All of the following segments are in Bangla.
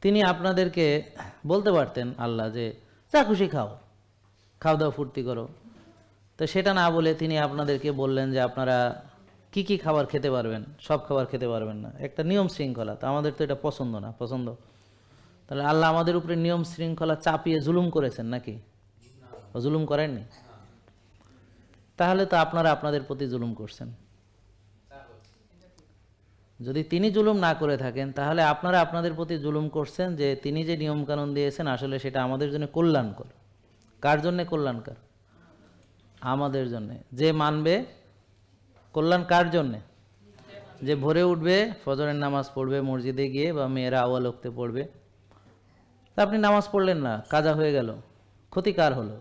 তিনি আপনাদেরকে বলতে পারতেন আল্লাহ যে যা খুশি খাও, খাও দাও ফুর্তি করো। তো সেটা না বলে তিনি আপনাদেরকে বললেন যে আপনারা কি কি খাবার খেতে পারবেন, সব খাবার খেতে পারবেন না, একটা নিয়ম শৃঙ্খলা। তো আমাদের তো এটা পছন্দ না, পছন্দ। তাহলে আল্লাহ আমাদের উপরে নিয়ম শৃঙ্খলা চাপিয়ে জুলুম করেছেন নাকি? জুলুম করেননি? তাহলে তো আপনারা আপনাদের প্রতি জুলুম করছেন। যদি তিনি জুলুম না করে থাকেন তাহলে আপনারা আপনাদের প্রতি জুলুম করছেন, যে তিনি যে নিয়মকানুন দিয়েছেন আসলে সেটা আমাদের জন্য কল্যাণকর। কার জন্য কল্যাণকর? আমাদের জন্য। যে মানবে কল্যাণ কার জন্যে? যে ভোরে উঠবে, ফজরের নামাজ পড়বে মসজিদে গিয়ে, বা মেয়েরা আওয়াল ওয়াক্তে পড়বে। তা আপনি নামাজ পড়লেন না, কাজা হয়ে গেল, ক্ষতি কার হলো?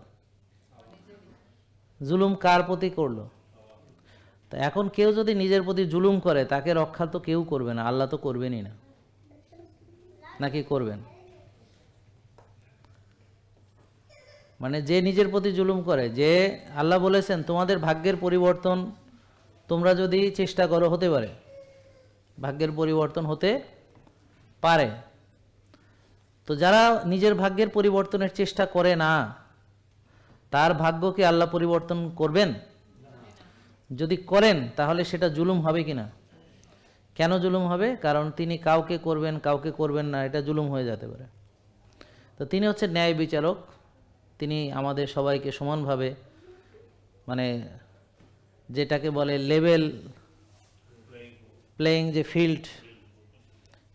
জুলুম কার প্রতি করলো? তা এখন কেউ যদি নিজের প্রতি জুলুম করে তাকে রক্ষা তো কেউ করবে না, আল্লাহ তো করবেনই না, নাকি করবেন? মানে যে নিজের প্রতি জুলুম করে, যে আল্লাহ বলেছেন তোমাদের ভাগ্যের পরিবর্তন তোমরা যদি চেষ্টা করো হতে পারে, ভাগ্যের পরিবর্তন হতে পারে। তো যারা নিজের ভাগ্যের পরিবর্তনের চেষ্টা করে না তার ভাগ্যকে আল্লাহ পরিবর্তন করবেন? যদি করেন তাহলে সেটা জুলুম হবে কিনা? কেন জুলুম হবে? কারণ তিনি কাউকে করবেন কাউকে করবেন না, এটা জুলুম হয়ে যেতে পারে। তো তিনি হচ্ছে ন্যায় বিচারক। তিনি আমাদের সবাইকে সমানভাবে, মানে যেটাকে বলে লেভেল প্লেয়িং যে ফিল্ড,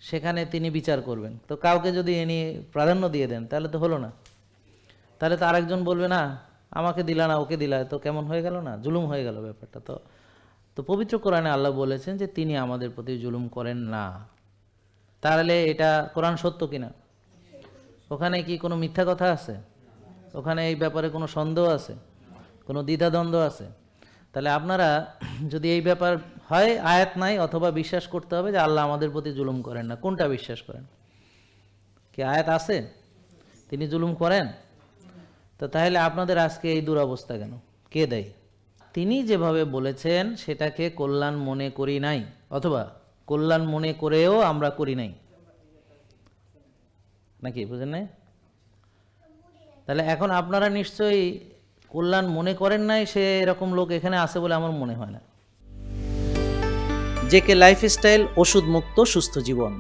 সেখানে তিনি বিচার করবেন। তো কাউকে যদি এনে প্রাধান্য দিয়ে দেন তাহলে তো হলো না। তাহলে তো আরেকজন বলবে না আমাকে দিলা না ওকে দিলা, তো কেমন হয়ে গেল না? জুলুম হয়ে গেল ব্যাপারটা। তো পবিত্র কোরআনে আল্লাহ বলেছেন যে তিনি আমাদের প্রতি জুলুম করেন না। তাহলে এটা কোরআন সত্য কিনা? ওখানে কি কোনো মিথ্যা কথা আছে? ওখানে এই ব্যাপারে কোনো সন্দেহ আছে? কোনো দ্বিধাদ্বন্দ্ব আছে? তাহলে আপনারা যদি এই ব্যাপার হয় আয়াত নাই, অথবা বিশ্বাস করতে হবে যে আল্লাহ আমাদের প্রতি জুলুম করেন না। কোনটা বিশ্বাস করেন? কি আয়াত আছে তিনি জুলুম করেন? তো তাহলে আপনাদের আজকে এই দুরবস্থা কেন? কে দেয়? তিনি যেভাবে বলেছেন সেটাকে কল্যাণ মনে করি নাই, অথবা কল্যাণ মনে করেও আমরা করি নাই, নাকি? বুঝেন নাই? তাহলে এখন আপনারা নিশ্চয়ই কল্যাণ মনে করেন নাই, সে এরকম লোক এখানে আছে বলে আমার মনে হয় না। জেকে লাইফস্টাইল, ওষুধ মুক্ত সুস্থ জীবন।